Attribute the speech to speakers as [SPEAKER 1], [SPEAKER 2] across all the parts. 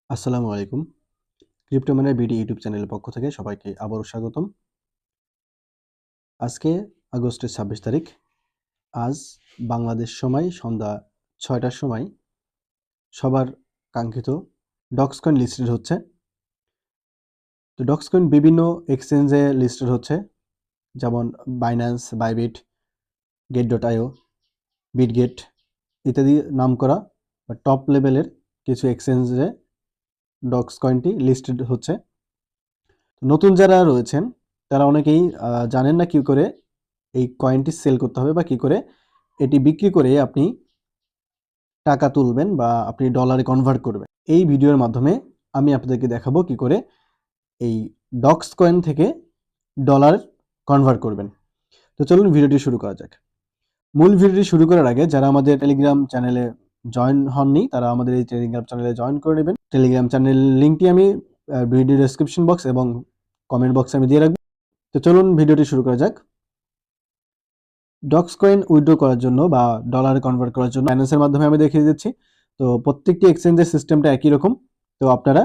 [SPEAKER 1] আসসালামু আলাইকুম। ক্রিপ্টোম্যানের BD YouTube চ্যানেলের পক্ষ থেকে সবাইকে আবারও স্বাগতম। আজকে আগস্টের ২৬ তারিখ। আজ বাংলাদেশ সময় সন্ধ্যা ৬টার সময় সবার কাঙ্ক্ষিত ডক্সকয়েন লিস্টেড হচ্ছে। তো ডক্সকয়েন বিভিন্ন এক্সচেঞ্জে লিস্টেড হচ্ছে, যেমন বাইন্যান্স, বাইবিট, গেট.আইও, বিটগেট ইত্যাদি নামকরা বা টপ লেভেলের কিছু এক্সচেঞ্জে ডক্সকয়েনটি লিস্টেড হচ্ছে। নতুন যারা রয়েছেন তারা অনেকেই জানেন না কি করে এই কয়েনটি সেল করতে হবে বা কি করে এটি বিক্রি করে আপনি টাকা তুলবেন বা আপনি ডলারে কনভার্ট করবেন। এই ভিডিওর মাধ্যমে আমি আপনাদেরকে দেখাবো কি করে এই ডক্স কয়েন থেকে ডলার কনভার্ট করবেন। তো চলুন ভিডিওটি শুরু করা যাক। মূল ভিডিওটি শুরু করার আগে যারা আমাদের টেলিগ্রাম চ্যানেলে জয়েন হননি তারা আমাদের এই টেলিগ্রাম চ্যানেলে জয়েন করে নেবেন। টেলিগ্রাম চ্যানেল লিঙ্কটি আমি ভিডিও ডেসক্রিপশন বক্স এবং কমেন্ট বক্সে আমি দিয়ে রাখবো। তো চলুন ভিডিওটি শুরু করা যাক। ডক্সকয়েন উইথড্র করার জন্য বা ডলারে কনভার্ট করার জন্য ফাইন্যান্সের মাধ্যমে আমি দেখিয়ে দিচ্ছি। তো প্রত্যেকটি এক্সচেঞ্জের সিস্টেমটা একই রকম। তো আপনারা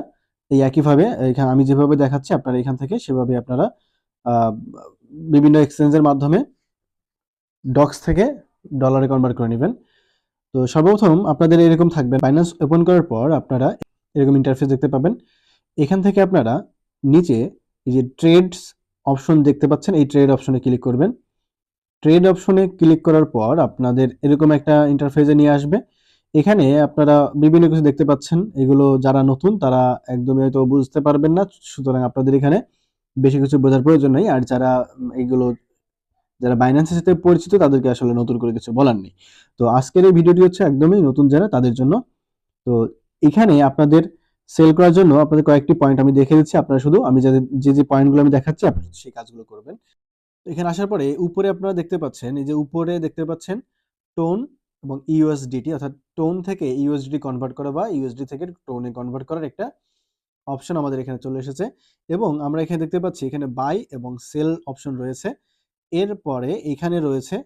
[SPEAKER 1] এই একইভাবে এখানে আমি যেভাবে দেখাচ্ছি আপনারা এখান থেকে সেভাবে আপনারা বিভিন্ন এক্সচেঞ্জের মাধ্যমে ডক্স থেকে ডলারে কনভার্ট করে নেবেন। তো সর্বপ্রথম আপনাদের এরকম থাকবে, ফাইন্যান্স ওপেন করার পর আপনারা এরকম ইন্টারফেস দেখতে পাবেন। এখান থেকে আপনারা নিচে এই যে ট্রেডস অপশন দেখতে পাচ্ছেন, এই ট্রেড অপশনে ক্লিক করবেন। ট্রেড অপশনে ক্লিক করার পর আপনাদের এরকম একটা ইন্টারফেসে নিয়ে আসবে। এখানে আপনারা বিভিন্ন কিছু দেখতে পাচ্ছেন, এগুলো যারা নতুন তারা একদমই হয়তো বুঝতে পারবেন না, সুতরাং আপনাদের এখানে বেশি কিছু বোঝার প্রয়োজন নেই। আর যারা এইগুলো যারা বাইন্যান্সের সাথে পরিচিত তাদেরকে আসলে নতুন করে কিছু বলার নেই। তো আজকের এই ভিডিওটি হচ্ছে একদমই নতুন যারা তাদের জন্য। তো এখানে আপনাদের সেল করার জন্য আপনাদের কয়েকটি পয়েন্ট আমি দেখে দিচ্ছি, আপনারা শুধু আমি যে পয়েন্টগুলো আমি দেখাচ্ছি আপনারা সেই কাজগুলো করবেন। এখানে আসার পরে উপরে আপনারা দেখতে পাচ্ছেন, এই যে উপরে দেখতে পাচ্ছেন টোন এবং ইউএসডিটি, অর্থাৎ টোন থেকে ইউএসডি কনভার্ট করা বা ইউএসডি থেকে টোনে কনভার্ট করার একটা অপশন আমাদের এখানে চলে এসেছে। এবং আমরা এখানে দেখতে পাচ্ছি এখানে বাই এবং সেল অপশন রয়েছে। এরপরে এখানে রয়েছে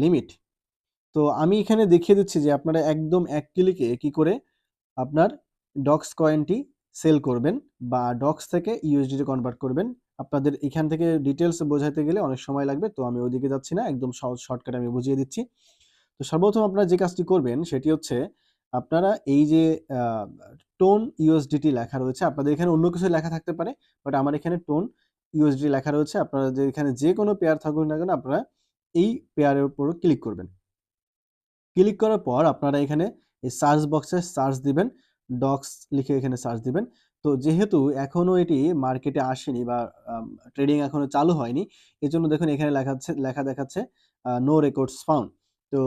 [SPEAKER 1] লিমিট। তো আমি এখানে দেখিয়ে দিচ্ছি যে আপনারা একদম এক ক্লিকে কি করে আপনার ডক্স কয়েনটি সেল করবেন বা ডক্স থেকে ইউএসডি কনভার্ট করবেন। আপনাদের এখান থেকে ডিটেলস বোঝাতে গেলে অনেক সময় লাগবে, তো আমি ওইদিকে যাচ্ছি না, একদম সহজ শর্টকাটে আমি বুঝিয়ে দিচ্ছি। তো সর্বপ্রথম আপনারা যে কাজটি করবেন সেটি হচ্ছে আপনারা এই যে টোন ইউএসডিটি লেখা রয়েছে, আপনাদের এখানে অন্য কিছু লেখা থাকতে পারে, বাট আমার এখানে টোন ইউএসডি লেখা রয়েছে। আপনারা যে এখানে যে কোনো পেয়ার থাকুক না কেন আপনারা এই পেয়ারের উপর ক্লিক করবেন। ক্লিক করার পর আপনারা এখানে এই সার্চ বক্সে সার্চ দিবেন, ডক্স লিখে এখানে সার্চ দিবেন। তো যেহেতু এখনো এটি মার্কেটে আসেনি বা ট্রেডিং এখনো চালু হয়নি, এজন্য দেখুন এখানে লেখা দেখাচ্ছে নো রেকর্ডস ফাউন্ড। তো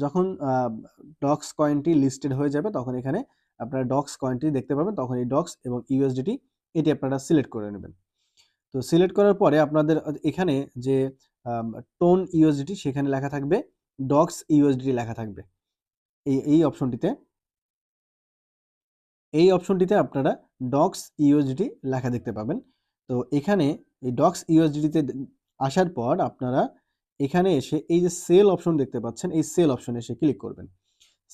[SPEAKER 1] যখন ডক্স কয়েনটি লিস্টেড হয়ে যাবে তখন এখানে আপনারা ডক্স কয়েনটি দেখতে পাবেন, তখন এই ডক্স এবং ইউএসডিটি এটি আপনারা সিলেক্ট করে নেবেন। তো সিলেক্ট করার পরে আপনাদের এখানে যে টোন ইউএসডিটি সেখানে লেখা থাকবে ডক্স ইউএসডিটি লেখা থাকবে। এই অপশনটিতে আপনারা ডক্স ইউএসডিটি লেখা দেখতে পাবেন। তো এখানে এই ডক্স ইউএসডিটিতে আসার পর আপনারা এখানে এসে এই যে সেল অপশন দেখতে পাচ্ছেন, এই সেল অপশনে এসে ক্লিক করবেন।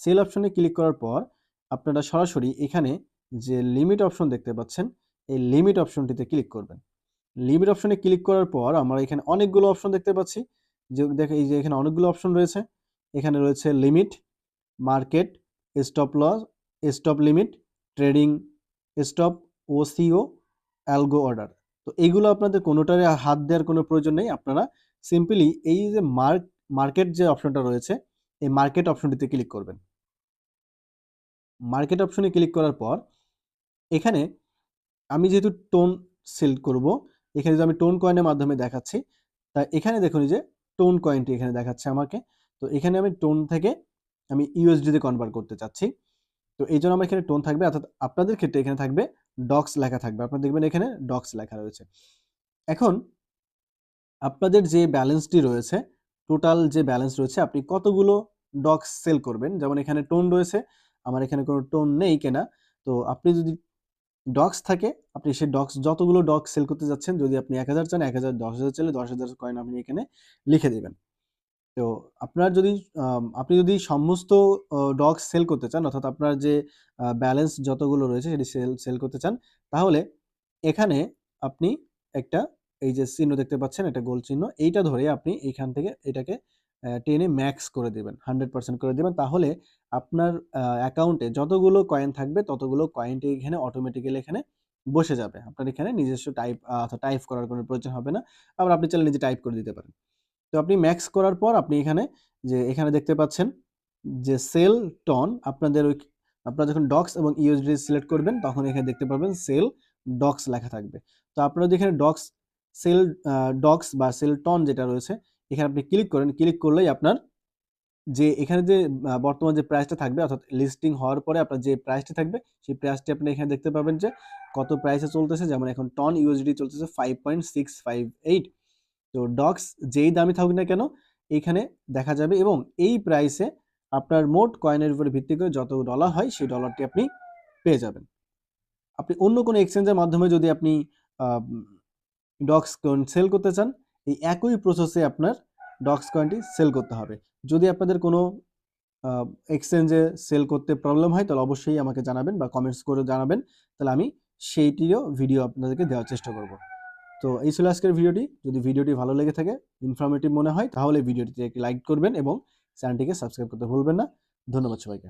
[SPEAKER 1] সেল অপশনে ক্লিক করার পর আপনারা সরাসরি এখানে যে লিমিট অপশন দেখতে পাচ্ছেন, এই লিমিট অপশনটিতে ক্লিক করবেন। লিমিট অপশনে ক্লিক করার পর আমরা এখানে অনেকগুলো অপশন দেখতে পাচ্ছি, যে দেখো এই যে এখানে অনেকগুলো অপশন রয়েছে। এখানে রয়েছে limit, market, stop loss, stop limit, trading stop, OCO, algo order. তো এইগুলো আপনাদের কোনোটারে হাত দেওয়ার কোনো প্রয়োজন নেই। আপনারা সিম্পলি এই যে মার্কেট যে অপশনটা রয়েছে এই মার্কেট অপশনটিতে ক্লিক করবেন। মার্কেট অপশনে ক্লিক করার পর এখানে আমি যেহেতু টোন সিলেক্ট করব, এখানে যে আমি টোন কয়েনের মাধ্যমে দেখাচ্ছি, তা এখানে দেখুন যে টোন কয়েনটি এখানে দেখাচ্ছে আমাকে। তো এখানে আমি টোন থেকে আমি ইউএসডি তে কনভার্ট করতে চাচ্ছি। তো এই জন্য আমার এখানে টোন থাকবে, অর্থাৎ আপনাদের ক্ষেত্রে এখানে থাকবে ডক্স লেখা থাকবে। আপনারা দেখবেন এখানে ডক্স লেখা রয়েছে। এখন আপনাদের যে ব্যালেন্সটি রয়েছে, টোটাল যে ব্যালেন্স রয়েছে, আপনি কতগুলো ডক্স সেল করবেন, যেমন এখানে টোন রয়েছে, আমার এখানে কোনো টোন নেই কেনা। তো আপনি যদি ডক্স থাকে আপনি সেই ডক্স যতগুলো ডক্স সেল করতে যাচ্ছেন, যদি আপনি 1000 চান 1000, 10,000 চাইলে 10,000 কয়েন আপনি এখানে লিখে দিবেন। তো আপনার যদি আপনি যদি সমস্ত ডগস সেল করতে চান, অর্থাৎ আপনার যে ব্যালেন্স যতগুলো রয়েছে সেটি সেল করতে চান, তাহলে এখানে আপনি একটা এই যে চিহ্ন দেখতে পাচ্ছেন, এটা গোল চিহ্ন, এইটা ধরে আপনি এইখান থেকে এটাকে টেনে ম্যাক্স করে দিবেন, 100% করে দিবেন। তাহলে আপনার অ্যাকাউন্টে যতগুলো কয়েন থাকবে ততগুলো কয়েনটি এখানে অটোমেটিক্যালি এখানে বসে যাবে। আপনার এখানে নিজস্ব টাইপ করার কোনো প্রয়োজন হবে না। আবার আপনি চাইলে নিজে টাইপ করে দিতে পারেন। তো আপনি ম্যাক্স করার পর আপনি এখানে দেখতে পাচ্ছেন যে সেল টন, আপনারা যখন ডক্স এবং ইউএসডি সিলেক্ট করবেন তখন এখানে দেখতে পাবেন সেল ডক্স লেখা থাকবে। তো আপনারা যদি এখানে সেল ডক্স বা সেল টন যেটা রয়েছে এখানে আপনি ক্লিক করেন, ক্লিক করলেই আপনার যে এখানে যে বর্তমান যে প্রাইসটা থাকবে, অর্থাৎ লিস্টিং হওয়ার পরে আপনার যে প্রাইসটি থাকবে সেই প্রাইসটি আপনি এখানে দেখতে পাবেন যে কত প্রাইসে চলতেছে। যেমন এখন টন ইউএসডি চলতেছে 5.658। তো ডক্স যেই দামি থাকুক না কেন এইখানে দেখা যাবে, এবং এই প্রাইসে আপনার মোট কয়েনের উপরে ভিত্তি করে যত ডলার হয় সেই ডলারটি আপনি পেয়ে যাবেন। আপনি অন্য কোনো এক্সচেঞ্জের মাধ্যমে যদি আপনি ডক্স কয়েন সেল করতে চান, এই একই প্রসেসে আপনার ডক্স কয়েনটি সেল করতে হবে। যদি আপনাদের কোনো এক্সচেঞ্জে সেল করতে প্রবলেম হয় তাহলে অবশ্যই আমাকে জানাবেন বা কমেন্টস করে জানাবেন, তাহলে আমি সেইটিরও ভিডিও আপনাদেরকে দেওয়ার চেষ্টা করব। তো এই ছিল আজকের ভিডিওটি। যদি ভিডিওটি ভালো লেগে থাকে, ইনফরমেটিভ মনে হয়, তাহলে ভিডিওটিতে একটি লাইক করবেন এবং চ্যানেলটিকে সাবস্ক্রাইব করতে ভুলবেন না। ধন্যবাদ সবাইকে।